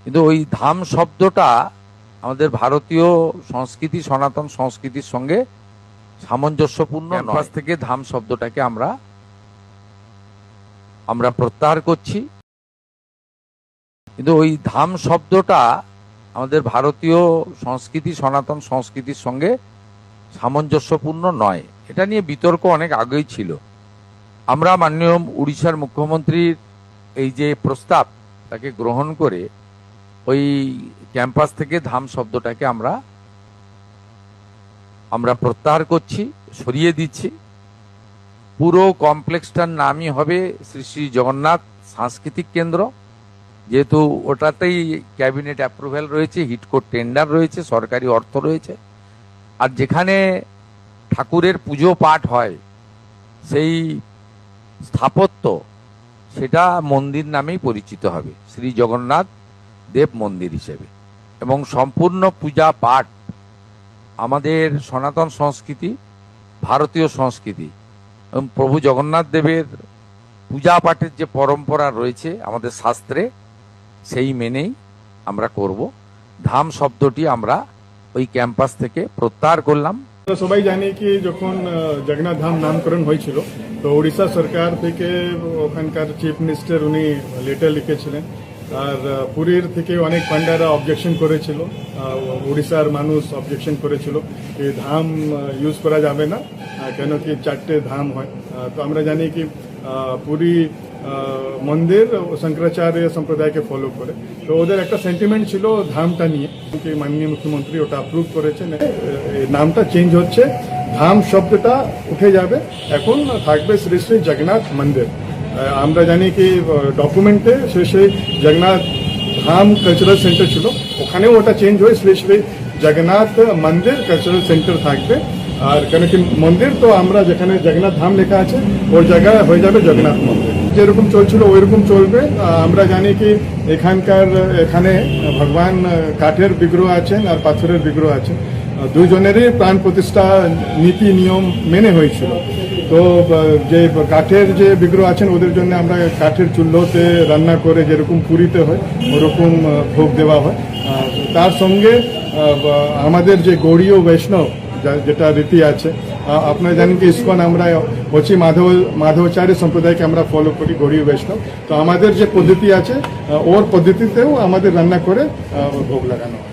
কিন্তু ওই ধাম শব্দটা আমাদের ভারতীয় সংস্কৃতি, সনাতন সংস্কৃতির সঙ্গে সামঞ্জস্যপূর্ণ নয়। ক্যাম্পাস থেকে ধাম শব্দটাকে আমরা প্রত্যাহার করছি। কিন্তু ওই ধাম শব্দটা আমাদের ভারতীয় সংস্কৃতি, সনাতন সংস্কৃতির সঙ্গে সামঞ্জস্যপূর্ণ নয়। এটা নিয়ে বিতর্ক অনেক আগেই ছিল। আমরা মাননীয় উড়িষ্যার মুখ্যমন্ত্রীর এই যে প্রস্তাব, তাকে গ্রহণ করে ওই ক্যাম্পাস থেকে ধাম শব্দটাকে আমরা প্রত্যাহার করছি, সরিয়ে দিচ্ছি। পুরো কমপ্লেক্সটার নামই হবে শ্রী শ্রী জগন্নাথ সাংস্কৃতিক কেন্দ্র। যেহেতু ওটাতেই ক্যাবিনেট অ্যাপ্রুভ্যাল রয়েছে, হিটকোর টেন্ডার রয়েছে, সরকারি অর্থ রয়েছে, আর যেখানে ঠাকুরের পুজো পাঠ হয় সেই স্থাপত্য সেটা মন্দির নামেই পরিচিত হবে, শ্রী জগন্নাথ দেব মন্দির হিসেবে। এবং সম্পূর্ণ পূজা পাঠ আমাদের সনাতন সংস্কৃতি, ভারতীয় সংস্কৃতি এবং প্রভু জগন্নাথ দেবের পূজা পাঠের যে পরম্পরা রয়েছে আমাদের শাস্ত্রে, সেই মেনেই আমরা করব। ধাম শব্দটি আমরা ওই ক্যাম্পাস থেকে প্রত্যাহার করলাম। সবাই জানি কি যখন জগন্নাথ ধাম নামকরণ হয়েছিল, তো উড়িষ্যা সরকার থেকে ওখানকার চিফ মিনিস্টার উনি লেটার লিখেছিলেন, আর পুরীর থেকে অনেক পান্ডারা অবজেকশন করেছিল, উড়িষ্যার মানুষ অবজেকশন করেছিল যে ধাম ইউজ করা যাবে না, কেন কি 4টে ধাম হয়। তো আমরা জানি কি পুরী মন্দির শঙ্করাচার্য সম্প্রদায়কে ফলো করে, তো ওদের একটা সেন্টিমেন্ট ছিল ধামটা নিয়ে, মাননীয় মুখ্যমন্ত্রী ওটা অ্যাপ্রুভ করেছেন। নামটা চেঞ্জ হচ্ছে, ধাম শব্দটা উঠে যাবে, এখন থাকবে শ্রী শ্রী জগন্নাথ মন্দির। আমরা জানি কি ডকুমেন্টে শ্রী জগন্নাথ ধাম কালচারাল সেন্টার ছিল, ওখানেও ওটা চেঞ্জ হয়ে শ্রী শ্রী জগন্নাথ মন্দির কালচারাল সেন্টার থাকবে। আর কেন কি মন্দির তো আমরা যেখানে জগন্নাথ ধাম লেখা আছে ওই জায়গায় হয়ে যাবে জগন্নাথ মন্দির। যেরকম চলছিল ওইরকম চলবে। আমরা জানি কি এখানে ভগবান কাঠের বিগ্রহ আছেন আর পাথরের বিগ্রহ আছেন, দুজনেরই প্রাণ প্রতিষ্ঠা নীতি নিয়ম মেনে হয়েছিল। তো যে কাঠের যে বিগ্রহ আছেন ওদের জন্য আমরা কাঠের চুল্লোতে রান্না করে যেরকম পুরীতে হয় ওরকম ভোগ দেওয়া হয়। তার সঙ্গে আমাদের যে গৌড়ীয় বৈষ্ণব যেটা রীতি আছে, আপনারা জানেন কি ইসকন আমরা হচ্ছে মাধবাচার্য সম্প্রদায়কে আমরা ফলো করি, গৌড়ীয় বৈষ্ণব। তো আমাদের যে পদ্ধতি আছে ওর পদ্ধতিতেও আমাদের রান্না করে ভোগ লাগানো হয়।